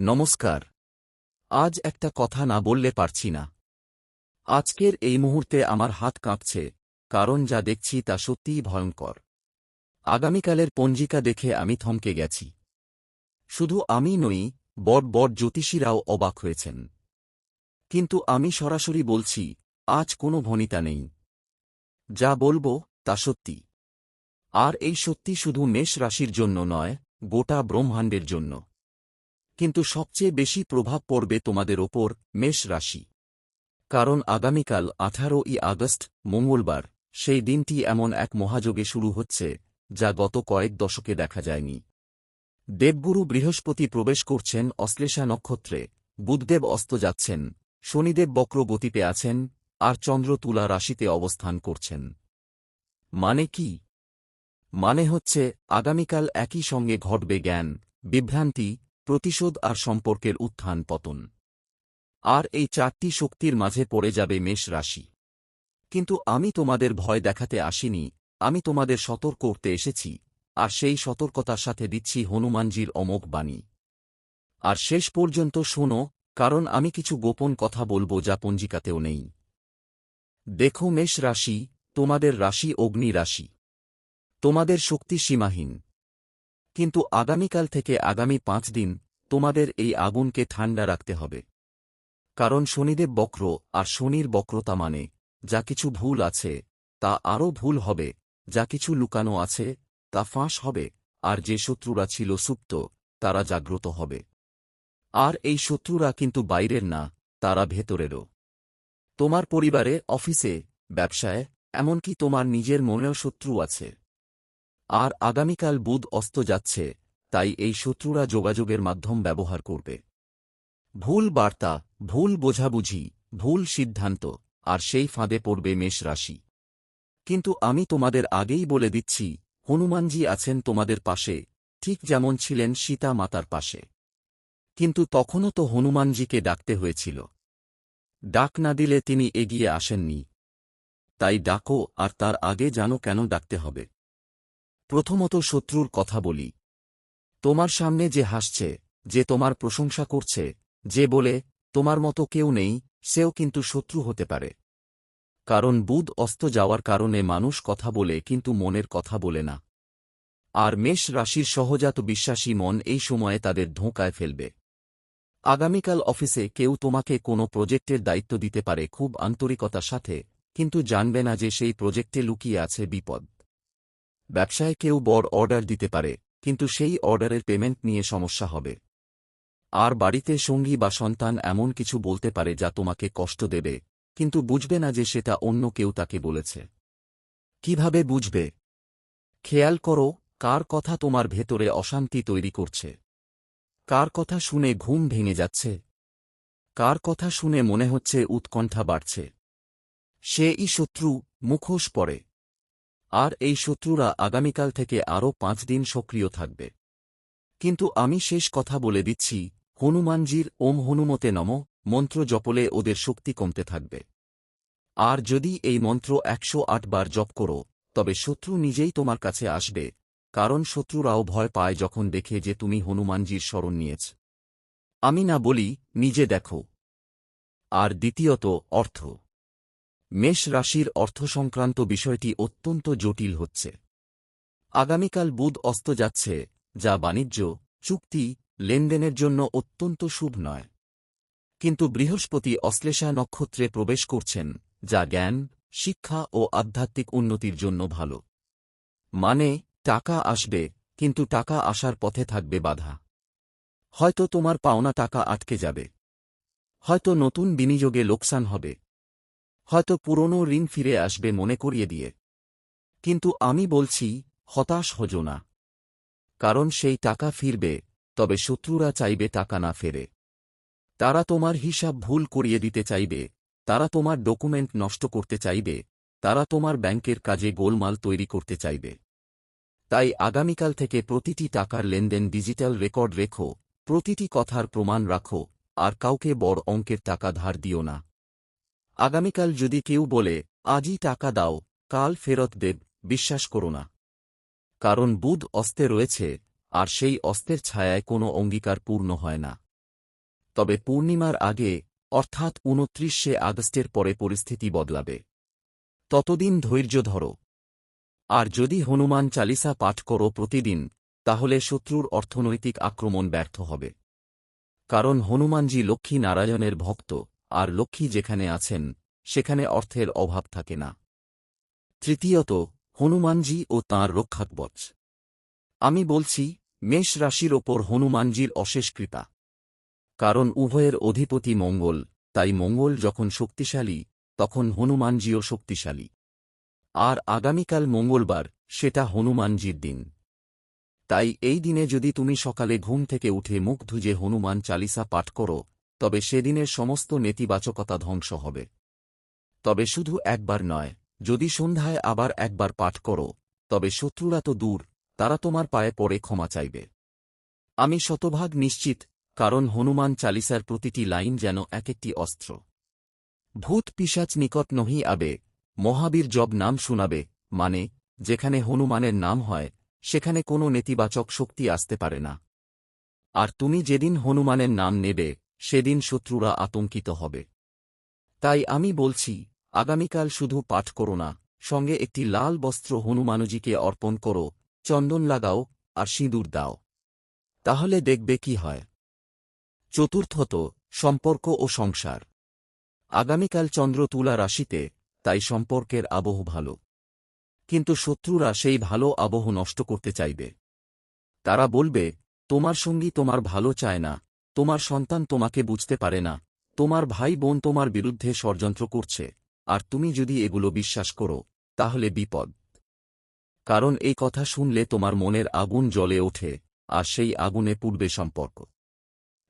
নমস্কার। আজ একটা কথা না বললে পারছি না। আজকের এই মুহূর্তে আমার হাত কাঁপছে, কারণ যা দেখছি তা সত্যিই ভয়ঙ্কর। আগামীকালের পঞ্জিকা দেখে আমি থমকে গেছি। শুধু আমি নই, বড় বড় জ্যোতিষীরাও অবাক হয়েছেন। কিন্তু আমি সরাসরি বলছি, আজ কোনো ভনিতা নেই। যা বলবো তা সত্যি। আর এই সত্যি শুধু মেষ রাশির জন্য নয়, গোটা ব্রহ্মাণ্ডের জন্য। কিন্তু সবচেয়ে বেশি প্রভাব পড়বে তোমাদের ওপর, মেষ রাশি। কারণ আগামীকাল 18ই আগস্ট, মঙ্গলবার, সেই দিনটি এমন এক মহাযোগে শুরু হচ্ছে, যা গত কয়েক দশকে দেখা যায়নি। দেবগুরু বৃহস্পতি প্রবেশ করছেন অশ্লেষা নক্ষত্রে, বুধদেব অস্ত যাচ্ছেন, শনিদেব বক্র গতিতে আছেন, আর চন্দ্র তুলা রাশিতে অবস্থান করছেন। মানে কি? মানে হচ্ছে আগামীকাল একই সঙ্গে ঘটবে জ্ঞান, বিভ্রান্তি, প্রতিশোধ আর সম্পর্কের উত্থান পতন। আর এই চারটি শক্তির মাঝে পড়ে যাবে মেষ রাশি। কিন্তু আমি তোমাদের ভয় দেখাতে আসিনি, আমি তোমাদের সতর্ক করতে এসেছি, আর সেই সতর্কতার সাথে দিচ্ছি হনুমানজির অমোঘ বাণী। আর শেষ পর্যন্ত শোনো, কারণ আমি কিছু গোপন কথা বলবো যা পঞ্জিকাতেও নেই। দেখো মেষ রাশি, তোমাদের রাশি অগ্নি রাশি। তোমাদের শক্তি সীমাহীন। কিন্তু আগামীকাল থেকে আগামী 5 দিন তোমাদের এই আগুনকে ঠান্ডা রাখতে হবে। কারণ শনিদেব বক্র, আর শনির বক্রতা মানে, যা কিছু ভুল আছে তা আরও ভুল হবে, যা কিছু লুকানো আছে তা ফাঁস হবে, আর যে শত্রুরা ছিল সুপ্ত তারা জাগ্রত হবে। আর এই শত্রুরা কিন্তু বাইরের না, তারা ভেতরেরও। তোমার পরিবারে, অফিসে, ব্যবসায়, এমনকি তোমার নিজের মনেও শত্রু আছে। আর আগামীকাল বুধ অস্ত যাচ্ছে, তাই এই শত্রুরা যোগাযোগের মাধ্যম ব্যবহার করবে। ভুল বার্তা, ভুল বোঝাবুঝি, ভুল সিদ্ধান্ত, আর সেই ফাঁদে পড়বে মেষ রাশি। কিন্তু আমি তোমাদের আগেই বলে দিচ্ছি, হনুমানজি আছেন তোমাদের পাশে, ঠিক যেমন ছিলেন সীতা মাতার পাশে। কিন্তু তখনও তো হনুমানজিকে ডাকতে হয়েছিল। ডাক না দিলে তিনি এগিয়ে আসেননি। তাই ডাকো, আর তার আগে জানো কেন ডাকতে হবে। প্রথমত শত্রুর কথা বলি। তোমার সামনে যে হাসছে, যে তোমার প্রশংসা করছে, যে বলে তোমার মতো কেউ নেই, সেও কিন্তু শত্রু হতে পারে। কারণ বুধ অস্ত যাওয়ার কারণে মানুষ কথা বলে কিন্তু মনের কথা বলে না। আর মেষ রাশির সহজাত বিশ্বাসী মন এই সময়ে তাদের ধোঁকায় ফেলবে। আগামীকাল অফিসে কেউ তোমাকে কোনো প্রজেক্টের দায়িত্ব দিতে পারে খুব আন্তরিকতার সাথে, কিন্তু জানবে না যে সেই প্রজেক্টে লুকিয়ে আছে বিপদ। ব্যবসায় কেউ বড় অর্ডার দিতে পারে, কিন্তু সেই অর্ডারের পেমেন্ট নিয়ে সমস্যা হবে। আর বাড়িতে সঙ্গী বা সন্তান এমন কিছু বলতে পারে যা তোমাকে কষ্ট দেবে, কিন্তু বুঝবে না যে সেটা অন্য কেউ তাকে বলেছে। কিভাবে বুঝবে? খেয়াল করো, কার কথা তোমার ভেতরে অশান্তি তৈরি করছে। কার কথা শুনে ঘুম ভেঙে যাচ্ছে। কার কথা শুনে মনে হচ্ছে উৎকণ্ঠা বাড়ছে। সেই শত্রু, মুখোশ পরে। আর এই শত্রুরা আগামীকাল থেকে আরও 5 দিন সক্রিয় থাকবে। কিন্তু আমি শেষ কথা বলে দিচ্ছি, হনুমানজির ওম হনুমতে নমঃ মন্ত্র জপলে ওদের শক্তি কমতে থাকবে। আর যদি এই মন্ত্র 108 বার জপ করো, তবে শত্রু নিজেই তোমার কাছে আসবে, কারণ শত্রুরাও ভয় পায় যখন দেখে যে তুমি হনুমানজির শরণ নিয়েছ। আমি না বলি, নিজে দেখো। আর দ্বিতীয়ত, অর্থ। মেষ রাশির অর্থ সংক্রান্ত বিষয়টি অত্যন্ত জটিল হচ্ছে। আগামীকাল বুধ অস্ত যাচ্ছে, যা বাণিজ্য, চুক্তি, লেনদেনের জন্য অত্যন্ত শুভ নয়। কিন্তু বৃহস্পতি অশ্লেষা নক্ষত্রে প্রবেশ করছেন, যা জ্ঞান, শিক্ষা ও আধ্যাত্মিক উন্নতির জন্য ভালো। মানে, টাকা আসবে, কিন্তু টাকা আসার পথে থাকবে বাধা। হয়তো তোমার পাওনা টাকা আটকে যাবে। হয়তো নতুন বিনিয়োগে লোকসান হবে। হয়তো পুরনো ঋণ ফিরে আসবে মনে করিয়ে দিয়ে। কিন্তু আমি বলছি, হতাশ হোজো না। কারণ সেই টাকা ফিরবে, তবে শত্রুরা চাইবে টাকা না ফেরে। তারা তোমার হিসাব ভুল করিয়ে দিতে চাইবে, তারা তোমার ডকুমেন্ট নষ্ট করতে চাইবে, তারা তোমার ব্যাংকের কাজে গোলমাল তৈরি করতে চাইবে। তাই আগামীকাল থেকে প্রতিটি টাকার লেনদেন ডিজিটাল রেকর্ড রেখো, প্রতিটি কথার প্রমাণ রাখো, আর কাউকে বড় অঙ্কের টাকা ধার দিও না। আগামীকাল যদি কেউ বলে, আজই টাকা দাও, কাল ফেরত দেব, বিশ্বাস করো না। কারণ বুধ অস্তে রয়েছে, আর সেই অস্তের ছায়ায় কোনো অঙ্গীকার পূর্ণ হয় না। তবে পূর্ণিমার আগে অর্থাৎ ২৯শে আগস্টের পরে পরিস্থিতি বদলাবে। ততদিন ধৈর্য ধরো। আর যদি হনুমান চালিসা পাঠ করো প্রতিদিন, তাহলে শত্রুর অর্থনৈতিক আক্রমণ ব্যর্থ হবে। কারণ হনুমানজি লক্ষ্মী নারায়ণের ভক্ত, আর লক্ষ্মী যেখানে আছেন সেখানে অর্থের অভাব থাকে না। তৃতীয়ত, হনুমানজি ও তাঁর রক্ষাকবচ। আমি বলছি, মেষ রাশির ওপর হনুমানজির অশেষ কৃপা। কারণ উভয়ের অধিপতি মঙ্গল, তাই মঙ্গল যখন শক্তিশালী তখন হনুমানজিও শক্তিশালী। আর আগামীকাল মঙ্গলবার, সেটা হনুমানজির দিন। তাই এই দিনে যদি তুমি সকালে ঘুম থেকে উঠে মুখ ধুয়ে হনুমান চালিসা পাঠ করো, তবে সেদিনের সমস্ত নেতিবাচকতা ধ্বংস হবে। তবে শুধু একবার নয়, যদি সন্ধ্যায় আবার একবার পাঠ করো, তবে শত্রুরা তো দূর, তারা তোমার পায়ে পড়ে ক্ষমা চাইবে। আমি শতভাগ নিশ্চিত, কারণ হনুমান চালিসার প্রতিটি লাইন যেন এক একটি অস্ত্র। ভূত পিশাচ নিকট নহি আবে, মহাবীর জব নাম শুনাবে, মানে যেখানে হনুমানের নাম হয় সেখানে কোনো নেতিবাচক শক্তি আসতে পারে না। আর তুমি যেদিন হনুমানের নাম নেবে সেদিন শত্রুরা আতঙ্কিত হবে। তাই আমি বলছি, আগামীকাল শুধু পাঠ করো না, সঙ্গে একটি লাল বস্ত্র হনুমানজিকে অর্পণ করো, চন্দন লাগাও আর সিঁদুর দাও। তাহলে দেখবে কি হয়। চতুর্থত, সম্পর্ক ও সংসার। আগামীকাল চন্দ্র তুলা রাশিতে, তাই সম্পর্কের আবহ ভালো। কিন্তু শত্রুরা সেই ভালো আবহ নষ্ট করতে চাইবে। তারা বলবে, তোমার সঙ্গী তোমার ভালো চায় না, তোমার সন্তান তোমাকে বুঝতে পারে না, তোমার ভাই বোন তোমার বিরুদ্ধে ষড়যন্ত্র করছে, আর তুমি যদি এগুলো বিশ্বাস করো, তাহলে বিপদ। কারণ এই কথা শুনলে তোমার মনের আগুন জ্বলে ওঠে, আর সেই আগুনে পুড়বে সম্পর্ক।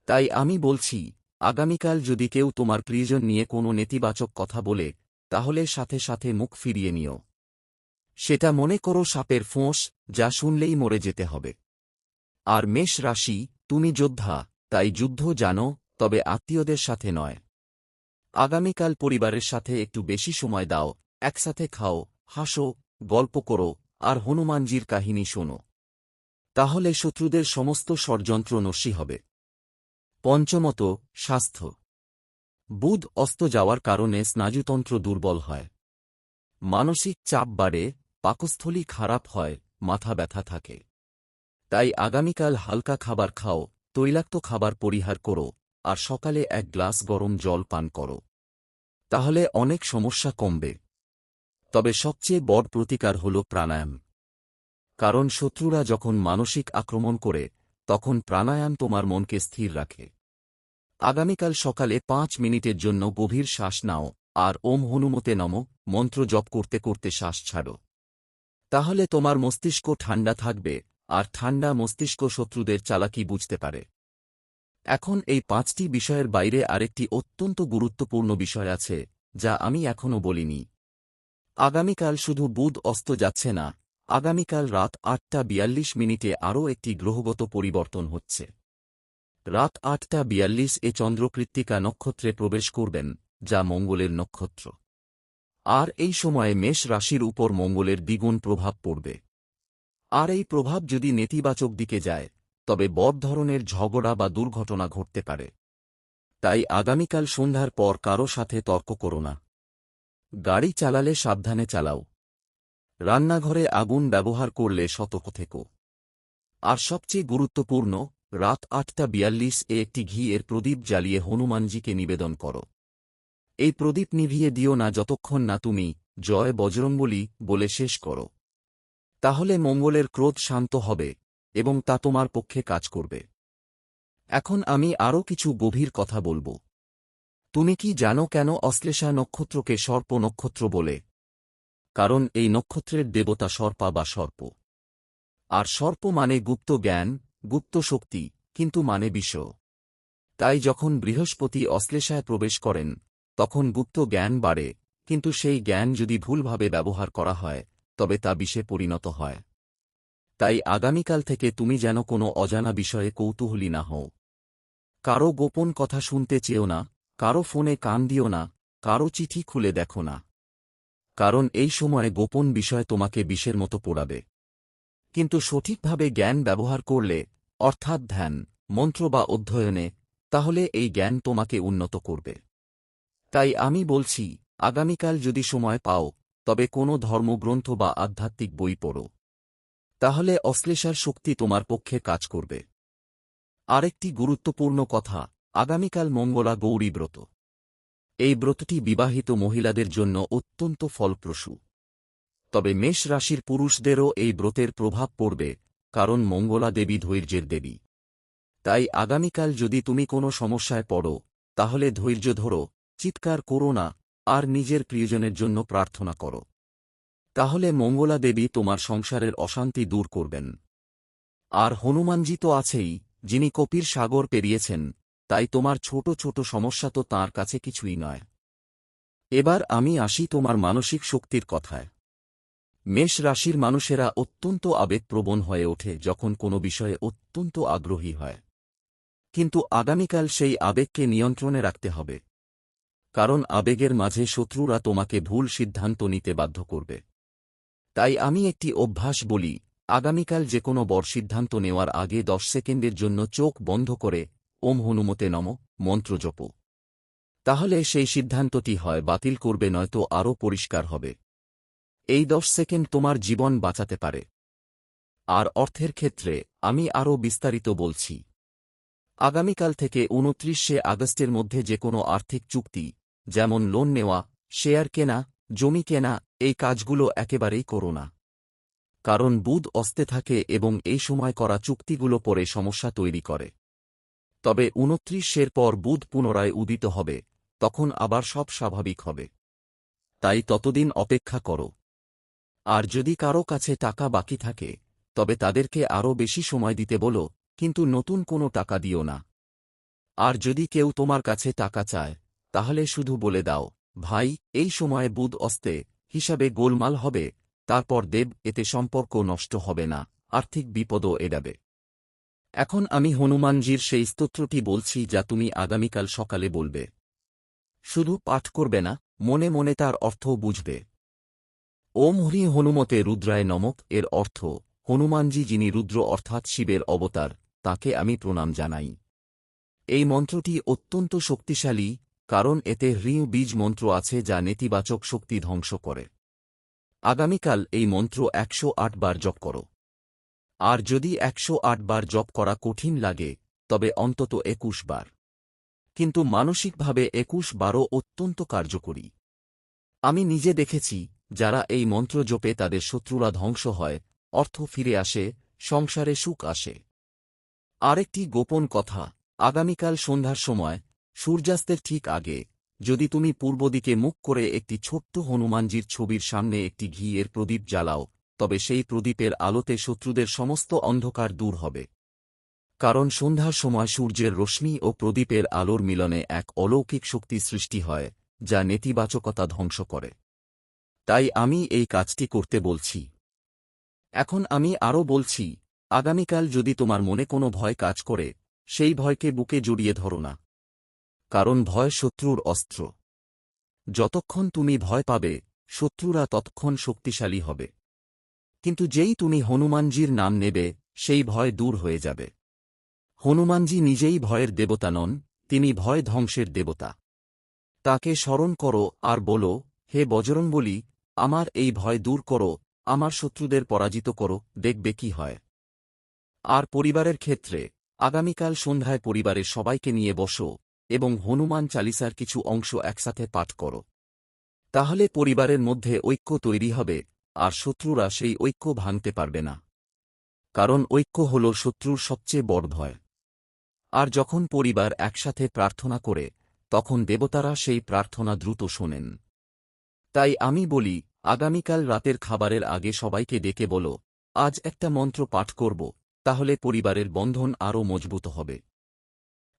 তাই আমি বলছি, আগামীকাল যদি কেউ তোমার প্রিয়জন নিয়ে কোনো নেতিবাচক কথা বলে, তাহলে সাথে সাথে মুখ ফিরিয়ে নিও। সেটা মনে করো সাপের ফোঁস, যা শুনলেই মরে যেতে হবে। আর মেষ রাশি, তুমি যোদ্ধা, তাই যুদ্ধ জানো, তবে আত্মীয়দের সাথে নয়। আগামীকাল পরিবারের সাথে একটু বেশি সময় দাও, একসাথে খাও, হাসো, গল্প করো, আর হনুমানজির কাহিনী শোনো। তাহলে শত্রুদের সমস্ত ষড়যন্ত্র নস্যি হবে। পঞ্চমত, স্বাস্থ্য। বুধ অস্ত যাওয়ার কারণে স্নায়ুতন্ত্র দুর্বল হয়, মানসিক চাপ বাড়ে, পাকস্থলী খারাপ হয়, মাথা ব্যথা থাকে। তাই আগামীকাল হালকা খাবার খাও, তৈলাক্ত খাবার পরিহার করো, আর সকালে এক গ্লাস গরম জল পান করো। তাহলে অনেক সমস্যা কমবে। তবে সবচেয়ে বড় প্রতিকার হল প্রাণায়াম। কারণ শত্রুরা যখন মানসিক আক্রমণ করে, তখন প্রাণায়াম তোমার মনকে স্থির রাখে। আগামীকাল সকালে ৫ মিনিটের জন্য গভীর শ্বাস নাও, আর ওম হনুমতে নমঃ মন্ত্র জপ করতে করতে শ্বাস ছাড়ো। তাহলে তোমার মস্তিষ্ক ঠান্ডা থাকবে, আর ঠান্ডা মস্তিষ্ক শত্রুদের চালাকি বুঝতে পারে। এখন এই ৫টি বিষয়ের বাইরে আরেকটি অত্যন্ত গুরুত্বপূর্ণ বিষয় আছে, যা আমি এখনও বলিনি। আগামীকাল শুধু বুধ অস্ত যাচ্ছে না, আগামীকাল রাত ৮টা ৪২ আরও একটি গ্রহগত পরিবর্তন হচ্ছে। রাত ৮টা ৪২ চন্দ্র কৃত্তিকা নক্ষত্রে প্রবেশ করবেন, যা মঙ্গলের নক্ষত্র। আর এই সময়ে মেষ রাশির উপর মঙ্গলের দ্বিগুণ প্রভাব পড়বে। আর এই প্রভাব যদি নেতিবাচক দিকে যায়, তবে বড় ধরনের ঝগড়া বা দুর্ঘটনা ঘটতে পারে। তাই আগামীকাল সন্ধ্যার পর কারো সাথে তর্ক করো না। গাড়ি চালালে সাবধানে চালাও। রান্নাঘরে আগুন ব্যবহার করলে সতর্ক থেকো। আর সবচেয়ে গুরুত্বপূর্ণ, রাত ৮টা ৪২ একটি ঘিয়ের প্রদীপ জ্বালিয়ে হনুমানজিকে নিবেদন করো। এই প্রদীপ নিভিয়ে দিও না যতক্ষণ না তুমি জয় বজরংবলী বলে শেষ করো। তাহলে মঙ্গলের ক্রোধ শান্ত হবে, এবং তা তোমার পক্ষে কাজ করবে। এখন আমি আরও কিছু গভীর কথা বলবো। তুমি কি জানো কেন অশ্লেষা নক্ষত্রকে সর্প নক্ষত্র বলে? কারণ এই নক্ষত্রের দেবতা সর্পা বা সর্প। আর সর্প মানে গুপ্ত জ্ঞান, গুপ্ত শক্তি, কিন্তু মানে বিষ। তাই যখন বৃহস্পতি অশ্লেষায় প্রবেশ করেন, তখন গুপ্ত জ্ঞান বাড়ে, কিন্তু সেই জ্ঞান যদি ভুলভাবে ব্যবহার করা হয়, তবে তা বিষে পরিণত হয়। তাই আগামীকাল থেকে তুমি যেন কোনো অজানা বিষয়ে কৌতূহলী না হও। কারো গোপন কথা শুনতে চেও না, কারো ফোনে কান দিও না, কারো চিঠি খুলে দেখো না। কারণ এই সময়ে গোপন বিষয় তোমাকে বিষের মতো পোড়াবে। কিন্তু সঠিকভাবে জ্ঞান ব্যবহার করলে, অর্থাৎ ধ্যান, মন্ত্র বা অধ্যয়নে, তাহলে এই জ্ঞান তোমাকে উন্নত করবে। তাই আমি বলছি, আগামীকাল যদি সময় পাও তবে কোনো ধর্মগ্রন্থ বা আধ্যাত্মিক বই পড়ো। তাহলে অশ্লেষার শক্তি তোমার পক্ষে কাজ করবে। আরেকটি গুরুত্বপূর্ণ কথা, আগামীকাল মঙ্গলা গৌরী ব্রত। এই ব্রতটি বিবাহিত মহিলাদের জন্য অত্যন্ত ফলপ্রসূ। তবে মেষ রাশির পুরুষদেরও এই ব্রতের প্রভাব পড়বে, কারণ মঙ্গলা দেবী ধৈর্যের দেবী। তাই আগামীকাল যদি তুমি কোনো সমস্যায় পড়ো, তাহলে ধৈর্য ধরো, চিৎকার করো না, আর নিজের প্রিয়জনের জন্য প্রার্থনা করো। তাহলে মঙ্গলা দেবী তোমার সংসারের অশান্তি দূর করবেন। আর হনুমানজি তো আছেই, যিনি কপির সাগর পেরিয়েছেন, তাই তোমার ছোট ছোট সমস্যা তো তাঁর কাছে কিছুই নয়। এবার আমি আসি তোমার মানসিক শক্তির কথায়। মেষ রাশির মানুষেরা অত্যন্ত আবেগপ্রবণ হয়ে ওঠে যখন কোনো বিষয়ে অত্যন্ত আগ্রহী হয়। কিন্তু আগামীকাল সেই আবেগকে নিয়ন্ত্রণে রাখতে হবে। কারণ আবেগের মাঝে শত্রুরা তোমাকে ভুল সিদ্ধান্ত নিতে বাধ্য করবে। তাই আমি একটি অভ্যাস বলি, আগামীকাল যে কোনো বড় সিদ্ধান্ত নেওয়ার আগে 10 সেকেন্ডের জন্য চোখ বন্ধ করে ওম হনুমতে নমঃ মন্ত্র জপ। তাহলে সেই সিদ্ধান্তটি হয় বাতিল করবে, নয়তো আরও পরিষ্কার হবে। এই 10 সেকেন্ড তোমার জীবন বাঁচাতে পারে। আর অর্থের ক্ষেত্রে আমি আরও বিস্তারিত বলছি। আগামীকাল থেকে 29শে আগস্টের মধ্যে যে কোনো আর্থিক চুক্তি, যেমন লোন নেওয়া, শেয়ার কেনা, জমি কেনা, এই কাজগুলো একেবারেই করো না। কারণ বুধ অস্তে থাকে এবং এই সময় করা চুক্তিগুলো পরে সমস্যা তৈরি করে। তবে 29 পর বুধ পুনরায় উদিত হবে, তখন আবার সব স্বাভাবিক হবে। তাই ততদিন অপেক্ষা করো। আর যদি কারো কাছে টাকা বাকি থাকে, তবে তাদেরকে আরও বেশি সময় দিতে বলো, কিন্তু নতুন কোনো টাকা দিও না। আর যদি কেউ তোমার কাছে টাকা চায়, তাহলে শুধু বলে দাও, ভাই, এই সময়ে বুধ অস্তে, হিসাবে গোলমাল হবে, তারপর দেব, এতে সম্পর্ক নষ্ট হবে না, আর্থিক বিপদও এড়াবে। এখন আমি হনুমানজির সেই স্তোত্রটি বলছি যা তুমি আগামীকাল সকালে বলবে। শুধু পাঠ করবে না, মনে মনে তার অর্থও বুঝবে। ওম হরি হনুমতে রুদ্রায় নমঃ এর অর্থ, হনুমানজি যিনি রুদ্র অর্থাৎ শিবের অবতার, তাকে আমি প্রণাম জানাই। এই মন্ত্রটি অত্যন্ত শক্তিশালী, কারণ এতে হ্রিঁ বীজ মন্ত্র আছে যা নেতিবাচক শক্তি ধ্বংস করে। আগামীকাল এই মন্ত্র 108 বার জপ করো। আর যদি 108 বার জপ করা কঠিন লাগে, তবে অন্তত 21 বার। কিন্তু মানসিকভাবে 21 বারও অত্যন্ত কার্যকরী। আমি নিজে দেখেছি, যারা এই মন্ত্র জপে তাদের শত্রুরা ধ্বংস হয়, অর্থ ফিরে আসে, সংসারে সুখ আসে। আরেকটি গোপন কথা, আগামীকাল সন্ধ্যার সময়, সূর্যাস্তের ঠিক আগে, যদি তুমি পূর্ব দিকে মুখ করে একটি ছোট্ট হনুমানজির ছবির সামনে একটি ঘিয়ের প্রদীপ জ্বালাও, তবে সেই প্রদীপের আলোতে শত্রুদের সমস্ত অন্ধকার দূর হবে। কারণ সন্ধ্যার সময় সূর্যের রশ্মি ও প্রদীপের আলোর মিলনে এক অলৌকিক শক্তি সৃষ্টি হয়, যা নেতিবাচকতা ধ্বংস করে। তাই আমি এই কাজটি করতে বলছি। এখন আমি আরও বলছি, আগামীকাল যদি তোমার মনে কোনো ভয় কাজ করে, সেই ভয়কে বুকে জড়িয়ে ধরো না। কারণ ভয় শত্রুর অস্ত্র। যতক্ষণ তুমি ভয় পাবে, শত্রুরা ততক্ষণ শক্তিশালী হবে। কিন্তু যেই তুমি হনুমানজির নাম নেবে, সেই ভয় দূর হয়ে যাবে। হনুমানজি নিজেই ভয়ের দেবতা নন, তিনি ভয় ধ্বংসের দেবতা। তাকে স্মরণ করো আর বলো, হে বজরংবলী, আমার এই ভয় দূর করো, আমার শত্রুদের পরাজিত করো, দেখবে কি হয়। আর পরিবারের ক্ষেত্রে, আগামীকাল সন্ধ্যায় পরিবারের সবাইকে নিয়ে বসো এবং হনুমান চালিসার কিছু অংশ একসাথে পাঠ করো। তাহলে পরিবারের মধ্যে ঐক্য তৈরি হবে, আর শত্রুরা সেই ঐক্য ভাঙতে পারবে না। কারণ ঐক্য হল শত্রুর সবচেয়ে বড় ভয়। আর যখন পরিবার একসাথে প্রার্থনা করে, তখন দেবতারা সেই প্রার্থনা দ্রুত শোনেন। তাই আমি বলি, আগামীকাল রাতের খাবারের আগে সবাইকে ডেকে বলো, আজ একটা মন্ত্র পাঠ করব, তাহলে পরিবারের বন্ধন আরও মজবুত হবে।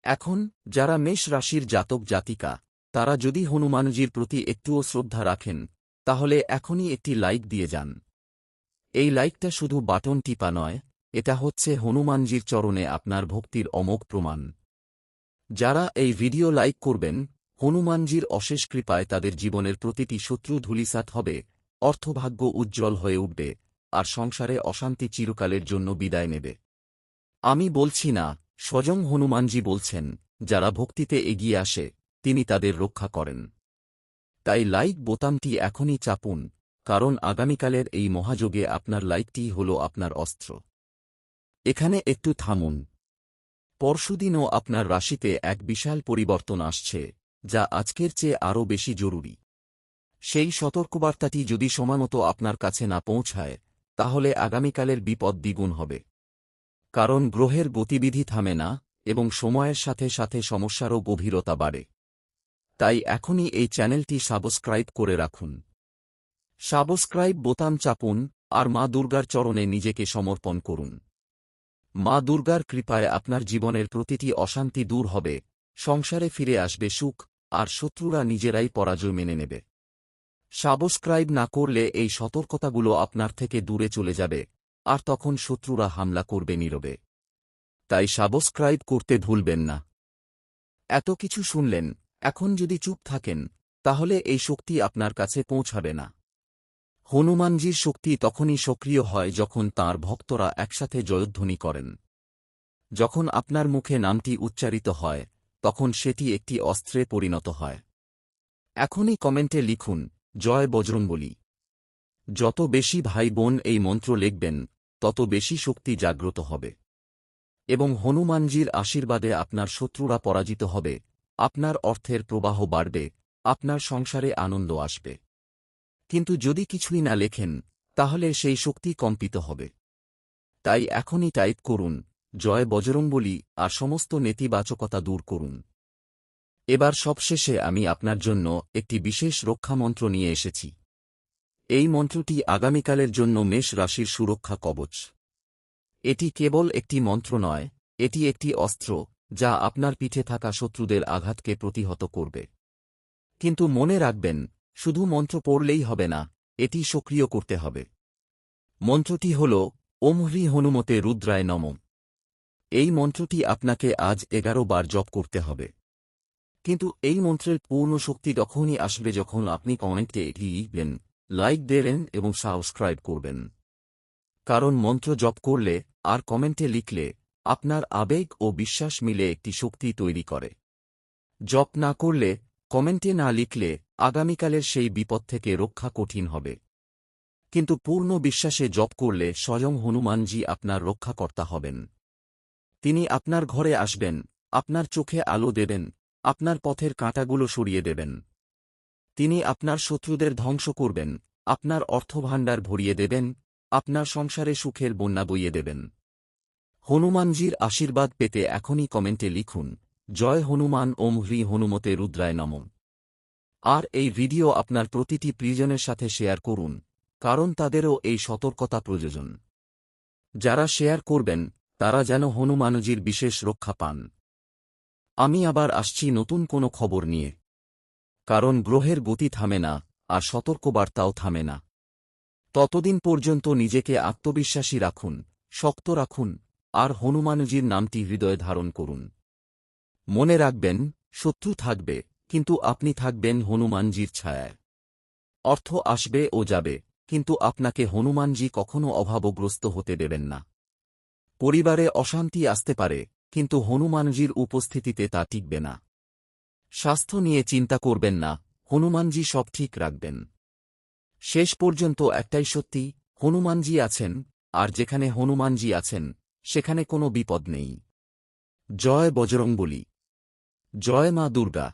এখন যারা মেষ রাশির জাতক জাতিকা, তারা যদি হনুমানজির প্রতি একটুও শ্রদ্ধা রাখেন, তাহলে এখনই একটি লাইক দিয়ে যান। এই লাইকটা শুধু বাটন টিপা নয়, এটা হচ্ছে হনুমানজির চরণে আপনার ভক্তির অমোঘ প্রমাণ। যারা এই ভিডিও লাইক করবেন, হনুমানজির অশেষ কৃপায় তাদের জীবনের প্রতিটি শত্রু ধূলিসাৎ হবে, অর্থভাগ্য উজ্জ্বল হয়ে উঠবে, আর সংসারে অশান্তি চিরকালের জন্য বিদায় নেবে। আমি বলছি না, স্বয়ং হনুমানজি বলছেন, যারা ভক্তিতে এগিয়ে আসে তিনি তাদের রক্ষা করেন। তাই লাইক বোতামটি এখনই চাপুন, কারণ আগামীকালের এই মহাযোগে আপনার লাইকটি হল আপনার অস্ত্র। এখানে একটু থামুন। পরশুদিনও আপনার রাশিতে এক বিশাল পরিবর্তন আসছে, যা আজকের চেয়ে আরও বেশি জরুরি। সেই সতর্কবার্তাটি যদি সময়মতো আপনার কাছে না পৌঁছায়, তাহলে আগামীকালের বিপদ দ্বিগুণ হবে। কারণ গ্রহের গতিবিধি থামে না এবং সময়ের সাথে সাথে সমস্যারও গভীরতা বাড়ে। তাই এখনই এই চ্যানেলটি সাবস্ক্রাইব করে রাখুন। সাবস্ক্রাইব বোতাম চাপুন আর মা দুর্গার চরণে নিজেকে সমর্পণ করুন। মা দুর্গার কৃপায় আপনার জীবনের প্রতিটি অশান্তি দূর হবে, সংসারে ফিরে আসবে সুখ, আর শত্রুরা নিজেরাই পরাজয় মেনে নেবে। সাবস্ক্রাইব না করলে এই সতর্কতাগুলো আপনার থেকে দূরে চলে যাবে, আর তখন শত্রুরা হামলা করবে নীরবে। তাই সাবস্ক্রাইব করতে ভুলবেন না। এত কিছু শুনলেন, এখন যদি চুপ থাকেন, তাহলে এই শক্তি আপনার কাছে পৌঁছাবে না। হনুমানজির শক্তি তখনই সক্রিয় হয় যখন তাঁর ভক্তরা একসাথে জয়ধ্বনি করেন। যখন আপনার মুখে নামটি উচ্চারিত হয়, তখন সেটি একটি অস্ত্রে পরিণত হয়। এখনই কমেন্টে লিখুন, জয় বজরংবলী। যত বেশি ভাই বোন এই মন্ত্র লিখবেন, তত বেশি শক্তি জাগ্রত হবে এবং হনুমানজির আশীর্বাদে আপনার শত্রুরা পরাজিত হবে, আপনার অর্থের প্রবাহ বাড়বে, আপনার সংসারে আনন্দ আসবে। কিন্তু যদি কিছুই না লেখেন, তাহলে সেই শক্তি কম্পিত হবে। তাই এখনই টাইপ করুন, জয় বজরংবলী, আর সমস্ত নেতিবাচকতা দূর করুন। এবার সবশেষে আমি আপনার জন্য একটি বিশেষ রক্ষামন্ত্র নিয়ে এসেছি। এই মন্ত্রটি আগামীকালের জন্য মেষ রাশির সুরক্ষা কবচ। এটি কেবল একটি মন্ত্র নয়, এটি একটি অস্ত্র যা আপনার পিঠে থাকা শত্রুদের আঘাতকে প্রতিহত করবে। কিন্তু মনে রাখবেন, শুধু মন্ত্র পড়লেই হবে না, এটি সক্রিয় করতে হবে। মন্ত্রটি হল ওম হ্রি হনুমতে রুদ্রায় নমঃ। এই মন্ত্রটি আপনাকে আজ 11 বার জপ করতে হবে। কিন্তু এই মন্ত্রের পূর্ণ শক্তি তখনই আসবে যখন আপনি কমেন্টে এটি লিখবেন, লাইক দেবেন এবং সাবস্ক্রাইব করবেন। কারণ মন্ত্র জপ করলে আর কমেন্টে লিখলে আপনার আবেগ ও বিশ্বাস মিলে একটি শক্তি তৈরি করে। জপ না করলে, কমেন্টে না লিখলে আগামীকালের সেই বিপদ থেকে রক্ষা কঠিন হবে। কিন্তু পূর্ণ বিশ্বাসে জপ করলে স্বয়ং হনুমানজি আপনার রক্ষাকর্তা হবেন। তিনি আপনার ঘরে আসবেন, আপনার চোখে আলো দেবেন, আপনার পথের কাঁটাগুলো সরিয়ে দেবেন। তিনি আপনার শত্রুদের ধ্বংস করবেন, আপনার অর্থভাণ্ডার ভরিয়ে দেবেন, আপনার সংসারে সুখের বন্যা বইয়ে দেবেন। হনুমানজির আশীর্বাদ পেতে এখনই কমেন্টে লিখুন, জয় হনুমান ওম হ্রি হনুমতে রুদ্রায় নমঃ। আর এই ভিডিও আপনার প্রতিটি প্রিয়জনের সাথে শেয়ার করুন, কারণ তাদেরও এই সতর্কতা প্রয়োজন। যারা শেয়ার করবেন, তারা যেন হনুমানজির বিশেষ রক্ষা পান। আমি আবার আসছি নতুন কোনো খবর নিয়ে। কারণ গ্রহের গতি থামে না, আর সতর্কবার্তাও থামে না। ততদিন পর্যন্ত নিজেকে আত্মবিশ্বাসী রাখুন, শক্ত রাখুন, আর হনুমানজির নামটি হৃদয়ে ধারণ করুন। মনে রাখবেন, শত্রু থাকবে, কিন্তু আপনি থাকবেন হনুমানজির ছায়ায়। অর্থ আসবে ও যাবে, কিন্তু আপনাকে হনুমানজি কখনো অভাবগ্রস্ত হতে দেবেন না। পরিবারে অশান্তি আসতে পারে, কিন্তু হনুমানজির উপস্থিতিতে তা টিকবে না। স্বাস্থ্য নিয়ে চিন্তা করবেন না, হনুমানজি সব ঠিক রাখবেন। শেষ পর্যন্ত একটাই সত্যি, হনুমানজি আছেন, আর যেখানে হনুমানজি আছেন, সেখানে কোনো বিপদ নেই। জয় বজরংবলী। জয় মা দুর্গা।